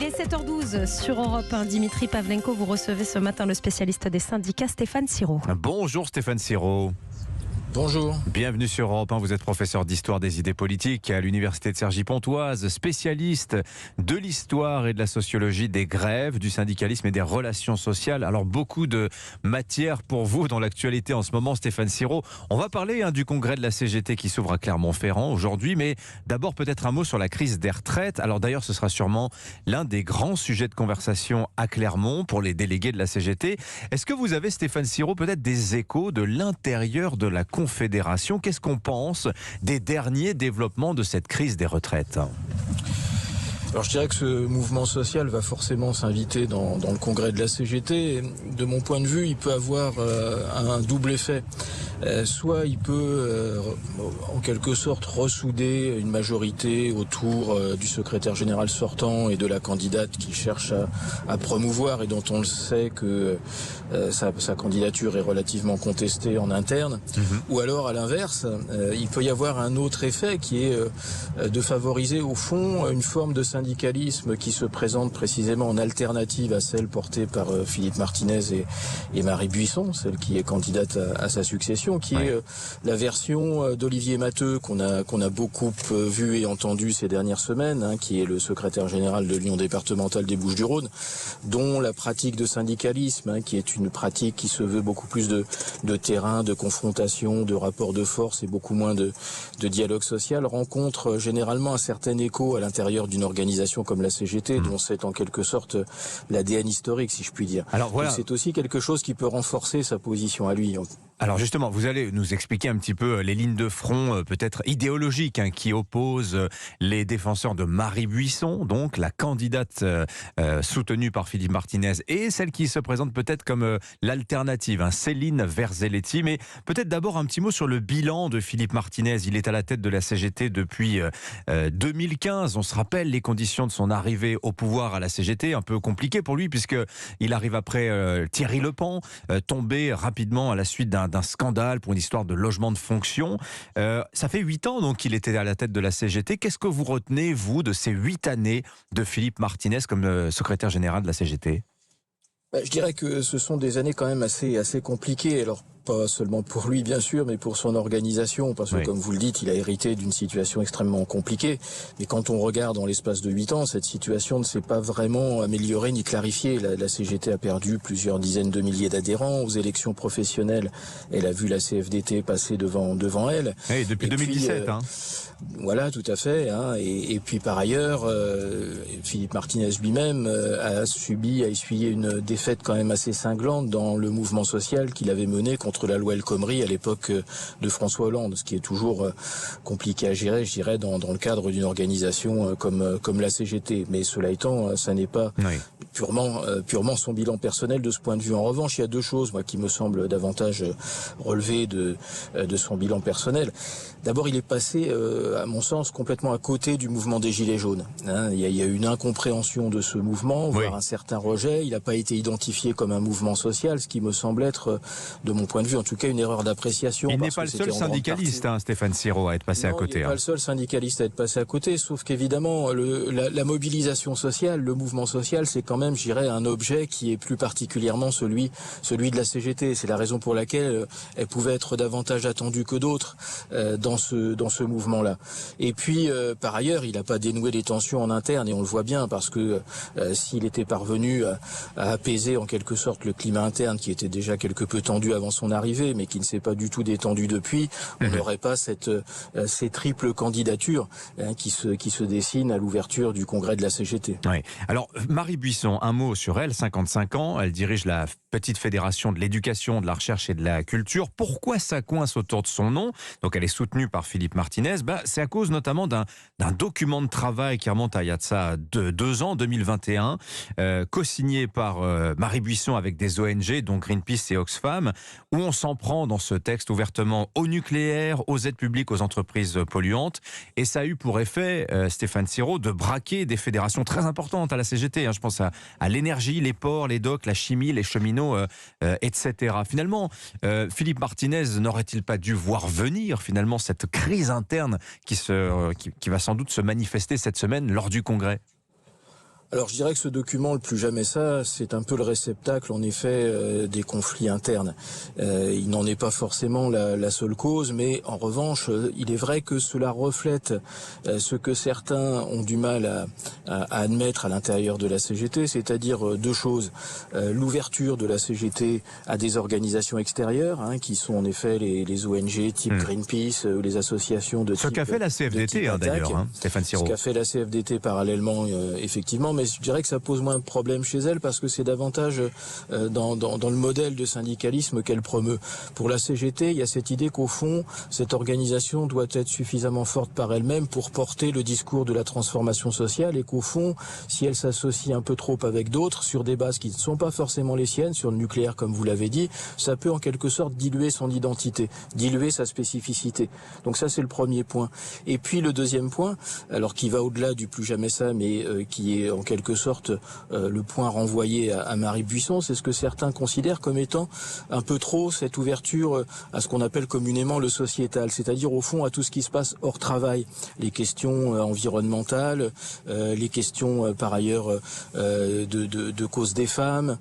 Il est 7h12 sur Europe 1. Dimitri Pavlenko, vous recevez ce matin le spécialiste des syndicats Stéphane Siro. Bonjour Stéphane Siro. Bonjour. Bienvenue sur Europe 1. Vous êtes professeur d'histoire des idées politiques à l'université de Cergy-Pontoise, spécialiste de l'histoire et de la sociologie des grèves, du syndicalisme et des relations sociales. Alors beaucoup de matière pour vous dans l'actualité en ce moment, Stéphane Siro. On va parler du congrès de la CGT qui s'ouvre à Clermont-Ferrand aujourd'hui, mais d'abord peut-être un mot sur la crise des retraites. Alors d'ailleurs, ce sera sûrement l'un des grands sujets de conversation à Clermont pour les délégués de la CGT. Est-ce que vous avez, Stéphane Siro, peut-être des échos de l'intérieur de la Confédération? Qu'est-ce qu'on pense des derniers développements de cette crise des retraites? Alors je dirais que ce mouvement social va forcément s'inviter dans le congrès de la CGT. Et de mon point de vue, il peut avoir un double effet. Soit il peut en quelque sorte ressouder une majorité autour du secrétaire général sortant et de la candidate qu'il cherche à promouvoir et dont on le sait que sa candidature est relativement contestée en interne. Ou alors à l'inverse, il peut y avoir un autre effet qui est de favoriser au fond une forme de syndicalisme qui se présente précisément en alternative à celle portée par Philippe Martinez et Marie Buisson, celle qui est candidate à sa succession, qui est la version d'Olivier Matteux qu'on a beaucoup vu et entendu ces dernières semaines, qui est le secrétaire général de l'Union départementale des Bouches-du-Rhône, dont la pratique de syndicalisme, qui est une pratique qui se veut beaucoup plus de terrain, de confrontation, de rapport de force et beaucoup moins de dialogue social, rencontre généralement un certain écho à l'intérieur d'une organisation comme la CGT, dont c'est en quelque sorte l'ADN historique, si je puis dire. Alors voilà. C'est aussi quelque chose qui peut renforcer sa position à lui. Alors justement, vous allez nous expliquer un petit peu les lignes de front peut-être idéologiques qui opposent les défenseurs de Marie Buisson, donc la candidate soutenue par Philippe Martinez, et celle qui se présente peut-être comme l'alternative, Céline Verzelletti. Mais peut-être d'abord un petit mot sur le bilan de Philippe Martinez. Il est à la tête de la CGT depuis 2015. On se rappelle les conditions de son arrivée au pouvoir à la CGT, un peu compliqué pour lui puisqu'il arrive après Thierry Lepan, tombé rapidement à la suite d'un scandale pour une histoire de logement de fonction. Ça fait 8 ans donc qu'il était à la tête de la CGT. Qu'est-ce que vous retenez, vous, de ces 8 années de Philippe Martinez comme secrétaire général de la CGT? Je dirais que ce sont des années quand même assez compliquées. Alors, pas seulement pour lui, bien sûr, mais pour son organisation, parce que, comme vous le dites, il a hérité d'une situation extrêmement compliquée. Mais quand on regarde dans l'espace de 8 ans, cette situation ne s'est pas vraiment améliorée ni clarifiée. La CGT a perdu plusieurs dizaines de milliers d'adhérents. Aux élections professionnelles, elle a vu la CFDT passer devant elle. Oui, depuis 2017. Voilà, tout à fait. Et puis, par ailleurs, Philippe Martinez lui-même a essuyé une défaite quand même assez cinglante dans le mouvement social qu'il avait mené contre la loi El Khomri à l'époque de François Hollande, ce qui est toujours compliqué à gérer, je dirais, dans le cadre d'une organisation comme la CGT. Mais cela étant, ça n'est pas purement son bilan personnel de ce point de vue. En revanche, il y a deux choses qui me semblent davantage relever de son bilan personnel. D'abord, il est passé, à mon sens, complètement à côté du mouvement des Gilets jaunes. Il y a eu une incompréhension de ce mouvement, voire un certain rejet. Il n'a pas été identifié comme un mouvement social, ce qui me semble être, de mon point de vue, en tout cas, une erreur d'appréciation. Il n'est pas le seul syndicaliste, Stéphane Siro, à être passé à côté. Il n'est pas le seul syndicaliste à être passé à côté, sauf qu'évidemment, la mobilisation sociale, le mouvement social, c'est quand même, je dirais, un objet qui est plus particulièrement celui de la CGT. C'est la raison pour laquelle elle pouvait être davantage attendue que d'autres dans ce mouvement-là. Et puis, par ailleurs, il n'a pas dénoué les tensions en interne, et on le voit bien, parce que s'il était parvenu à apaiser en quelque sorte le climat interne qui était déjà quelque peu tendu avant son arrivée, mais qui ne s'est pas du tout détendu depuis, on n'aurait pas ces triples candidatures qui se dessinent à l'ouverture du congrès de la CGT. Oui. Alors, Marie Buisson, un mot sur elle, 55 ans, elle dirige la petite fédération de l'éducation, de la recherche et de la culture. Pourquoi ça coince autour de son nom? Donc elle est soutenue par Philippe Martinez. C'est à cause notamment d'un document de travail qui remonte à il y a de ça 2 ans, 2021, co-signé par Marie Buisson avec des ONG, dont Greenpeace et Oxfam, où on s'en prend dans ce texte ouvertement au nucléaire, aux aides publiques aux entreprises polluantes. Et ça a eu pour effet, Stéphane Siro, de braquer des fédérations très importantes à la CGT. Je pense à l'énergie, les ports, les docks, la chimie, les cheminots, etc. Finalement, Philippe Martinez n'aurait-il pas dû voir venir finalement cette crise interne qui va sans doute se manifester cette semaine lors du congrès? Alors je dirais que ce document, le plus jamais ça, c'est un peu le réceptacle en effet des conflits internes. Il n'en est pas forcément la seule cause, mais en revanche, il est vrai que cela reflète ce que certains ont du mal à admettre à l'intérieur de la CGT, c'est-à-dire deux choses. L'ouverture de la CGT à des organisations extérieures, qui sont en effet les ONG type Greenpeace, les associations de type... Ce qu'a fait la CFDT d'ailleurs, Stéphane Siro. Ce qu'a fait la CFDT parallèlement, effectivement, mais je dirais que ça pose moins de problèmes chez elle parce que c'est davantage dans le modèle de syndicalisme qu'elle promeut. Pour la CGT, il y a cette idée qu'au fond, cette organisation doit être suffisamment forte par elle-même pour porter le discours de la transformation sociale et qu'au fond, si elle s'associe un peu trop avec d'autres sur des bases qui ne sont pas forcément les siennes, sur le nucléaire comme vous l'avez dit, ça peut en quelque sorte diluer son identité, diluer sa spécificité. Donc ça c'est le premier point. Et puis le deuxième point, alors qui va au-delà du plus jamais ça, mais qui est en quelque sorte le point renvoyé à Marie Buisson, c'est ce que certains considèrent comme étant un peu trop cette ouverture à ce qu'on appelle communément le sociétal, c'est-à-dire au fond à tout ce qui se passe hors travail, les questions environnementales, les questions par ailleurs de cause des femmes,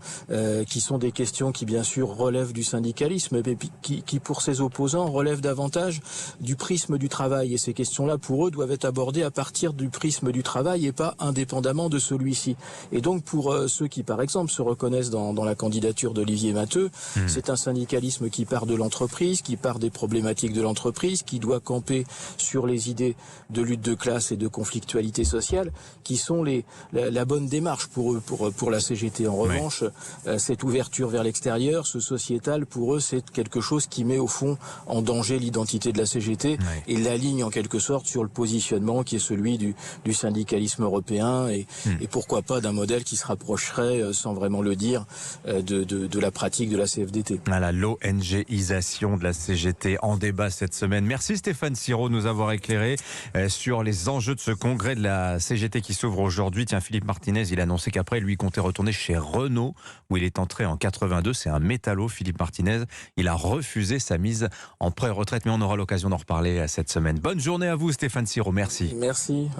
qui sont des questions qui bien sûr relèvent du syndicalisme, mais qui pour ses opposants relèvent davantage du prisme du travail. Et ces questions-là, pour eux, doivent être abordées à partir du prisme du travail et pas indépendamment de celui-ci. Et donc pour ceux qui, par exemple, se reconnaissent dans la candidature d'Olivier Matteux, c'est un syndicalisme qui part de l'entreprise, qui part des problématiques de l'entreprise, qui doit camper sur les idées de lutte de classe et de conflictualité sociale, qui sont la bonne démarche pour eux, pour la CGT. En revanche, cette ouverture vers l'extérieur, ce sociétal, pour eux, c'est quelque chose qui met au fond en danger l'identité de la CGT et l'aligne en quelque sorte sur le positionnement qui est celui du syndicalisme européen et pourquoi pas d'un modèle qui se rapprocherait, sans vraiment le dire, de la pratique de la CFDT. Voilà, l'ONGisation de la CGT en débat cette semaine. Merci Stéphane Siro de nous avoir éclairé sur les enjeux de ce congrès de la CGT qui s'ouvre aujourd'hui. Tiens, Philippe Martinez, il a annoncé qu'après, lui comptait retourner chez Renault, où il est entré en 82. C'est un métallo, Philippe Martinez. Il a refusé sa mise en pré-retraite, mais on aura l'occasion d'en reparler cette semaine. Bonne journée à vous, Stéphane Siro. Merci. Merci.